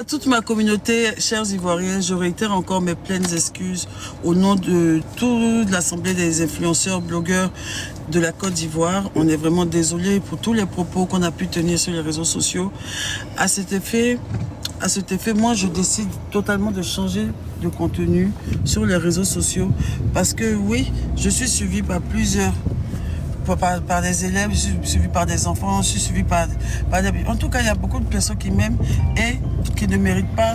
À toute ma communauté, chers Ivoiriens, je réitère encore mes pleines excuses au nom de toute l'Assemblée des influenceurs, blogueurs de la Côte d'Ivoire. On est vraiment désolé pour tous les propos qu'on a pu tenir sur les réseaux sociaux. À cet effet, moi, je décide totalement de changer de contenu sur les réseaux sociaux parce que oui, je suis suivi par plusieurs par des élèves, je suis suivi par des enfants, je suis suivi par des... En tout cas, il y a beaucoup de personnes qui m'aiment et qui ne méritent pas,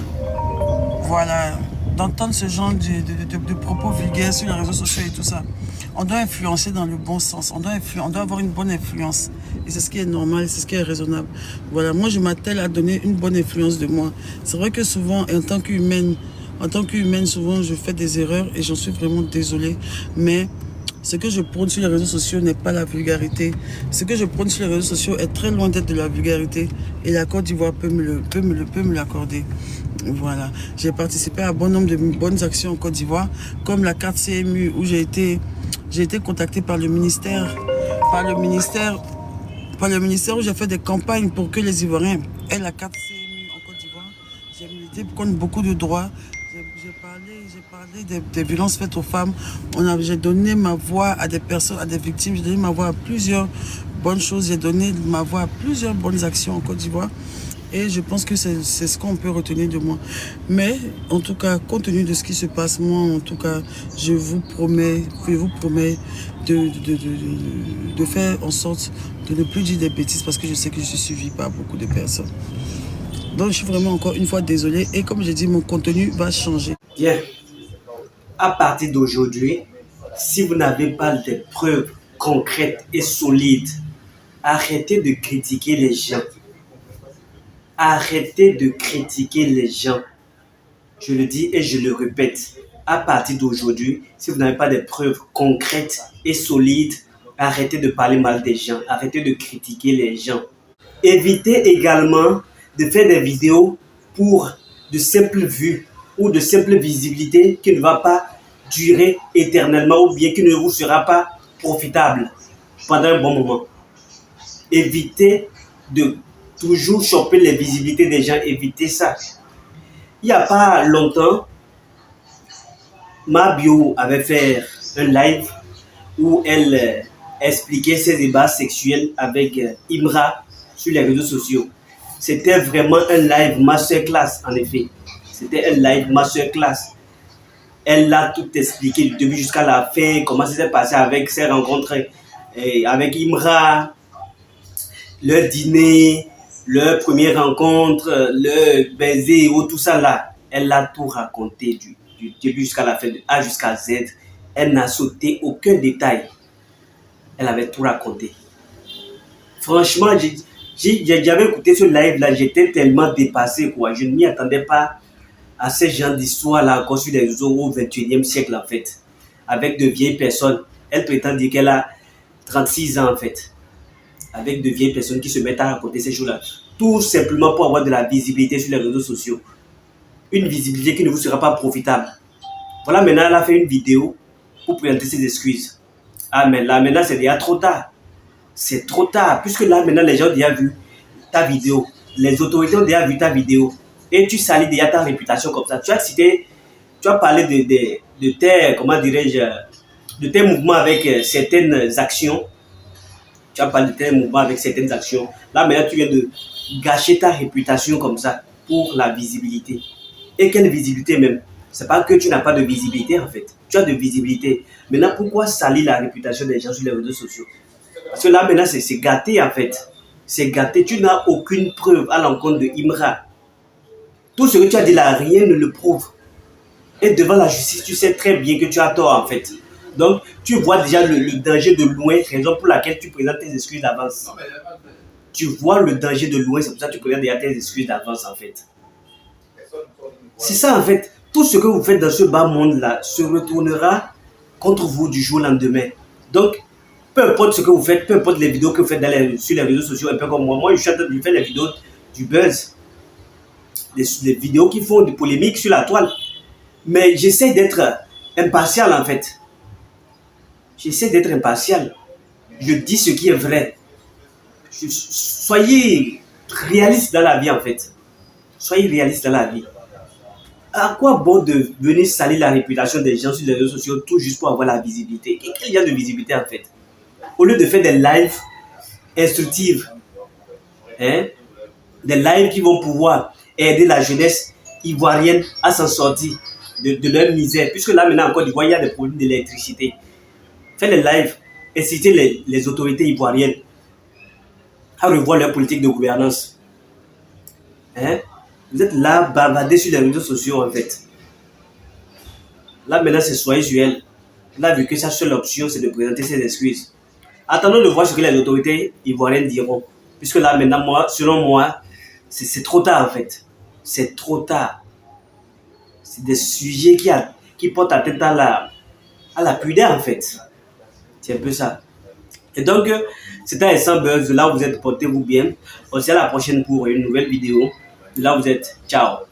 voilà, d'entendre ce genre de propos vulgaires sur les réseaux sociaux et tout ça. On doit influencer dans le bon sens, on doit avoir une bonne influence. Et c'est ce qui est normal, c'est ce qui est raisonnable. Voilà, moi je m'attelle à donner une bonne influence de moi. C'est vrai que souvent, en tant qu'humaine, souvent je fais des erreurs et j'en suis vraiment désolée. Mais ce que je prône sur les réseaux sociaux n'est pas la vulgarité. Ce que je prône sur les réseaux sociaux est très loin d'être de la vulgarité. Et la Côte d'Ivoire peut me l'accorder. Voilà. J'ai participé à un bon nombre de bonnes actions en Côte d'Ivoire, comme la carte CMU, où j'ai été contacté par le ministère, où j'ai fait des campagnes pour que les Ivoiriens aient la carte CMU en Côte d'Ivoire. J'ai milité contre beaucoup de droits. J'ai parlé des violences faites aux femmes. J'ai donné ma voix à des personnes, à des victimes. J'ai donné ma voix à plusieurs bonnes choses. J'ai donné ma voix à plusieurs bonnes actions en Côte d'Ivoire. Et je pense que c'est ce qu'on peut retenir de moi. Mais, en tout cas, compte tenu de ce qui se passe, moi, en tout cas, je vous promets de faire en sorte de ne plus dire des bêtises parce que je sais que je suis suivi par beaucoup de personnes. Donc, je suis vraiment encore une fois désolée. Et comme j'ai dit, mon contenu va changer. Bien, à partir d'aujourd'hui, si vous n'avez pas de preuves concrètes et solides, arrêtez de critiquer les gens. Arrêtez de critiquer les gens. Je le dis et je le répète. À partir d'aujourd'hui, si vous n'avez pas de preuves concrètes et solides, arrêtez de parler mal des gens. Arrêtez de critiquer les gens. Évitez également de faire des vidéos pour de simples vues ou de simple visibilité qui ne va pas durer éternellement ou bien qui ne vous sera pas profitable pendant un bon moment. Évitez de toujours choper les visibilités des gens, évitez ça. Il n'y a pas longtemps, ma bio avait fait un live où elle expliquait ses débats sexuels avec Imra sur les réseaux sociaux. C'était vraiment un live masterclass, en effet. C'était un live masterclass. Elle a tout expliqué du début jusqu'à la fin, comment ça s'est passé avec ses rencontres avec Imra, leur dîner, leur première rencontre, leur baiser, tout ça là. Elle a tout raconté du début jusqu'à la fin, de A jusqu'à Z. Elle n'a sauté aucun détail. Elle avait tout raconté. Franchement, j'avais écouté ce live là, j'étais tellement dépassé quoi. Je ne m'y attendais pas à ce genre d'histoire là encore sur les réseaux au 21e siècle en fait. Avec de vieilles personnes. Elle prétend dire qu'elle a 36 ans en fait. Avec de vieilles personnes qui se mettent à raconter ces choses là. Tout simplement pour avoir de la visibilité sur les réseaux sociaux. Une visibilité qui ne vous sera pas profitable. Voilà, maintenant elle a fait une vidéo pour présenter ses excuses. Ah mais là maintenant c'est déjà trop tard. C'est trop tard, puisque là, maintenant, les gens ont déjà vu ta vidéo. Les autorités ont déjà vu ta vidéo. Et tu salis déjà ta réputation comme ça. Tu as cité, tu as parlé de tes, comment dirais-je, de tes mouvements avec certaines actions. Tu as parlé de tes mouvements avec certaines actions. Là, maintenant, tu viens de gâcher ta réputation comme ça pour la visibilité. Et quelle visibilité même? C'est pas que tu n'as pas de visibilité en fait. Tu as de visibilité. Maintenant, pourquoi salir la réputation des gens sur les réseaux sociaux? Parce que là, maintenant, c'est gâté, en fait. C'est gâté. Tu n'as aucune preuve à l'encontre de Imra. Tout ce que tu as dit là, rien ne le prouve. Et devant la justice, tu sais très bien que tu as tort, en fait. Donc, tu vois déjà le danger de loin, raison pour laquelle tu présentes tes excuses d'avance. Tu vois le danger de loin, c'est pour ça que tu présentes déjà tes excuses d'avance, en fait. C'est ça, en fait. Tout ce que vous faites dans ce bas monde-là se retournera contre vous du jour au lendemain. Donc, peu importe ce que vous faites, peu importe les vidéos que vous faites sur les réseaux sociaux, un peu comme moi. Moi, je suis en train de faire les vidéos du buzz. Les vidéos qui font des polémiques sur la toile. Mais j'essaie d'être impartial, en fait. J'essaie d'être impartial. Je dis ce qui est vrai. Soyez réaliste dans la vie, en fait. Soyez réaliste dans la vie. À quoi bon de venir salir la réputation des gens sur les réseaux sociaux tout juste pour avoir la visibilité? Quel y a de visibilité en fait? Au lieu de faire des lives instructifs, hein, des lives qui vont pouvoir aider la jeunesse ivoirienne à s'en sortir de leur misère. Puisque là maintenant encore, il y a des problèmes d'électricité. Faites des lives, incitez les autorités ivoiriennes à revoir leur politique de gouvernance. Hein? Vous êtes là, bavardés sur les réseaux sociaux en fait. Là maintenant, c'est soyez sur elle. Là, vu que sa seule option, c'est de présenter ses excuses. Attendons de voir ce que les autorités ivoiriennes diront. Puisque là maintenant, moi, selon moi, c'est trop tard en fait. C'est trop tard. C'est des sujets qui portent atteinte à la pudeur en fait. C'est un peu ça. Et donc, c'était un sans buzz. Là où vous êtes, portez-vous bien. On se dit à la prochaine pour une nouvelle vidéo. Là où vous êtes, ciao.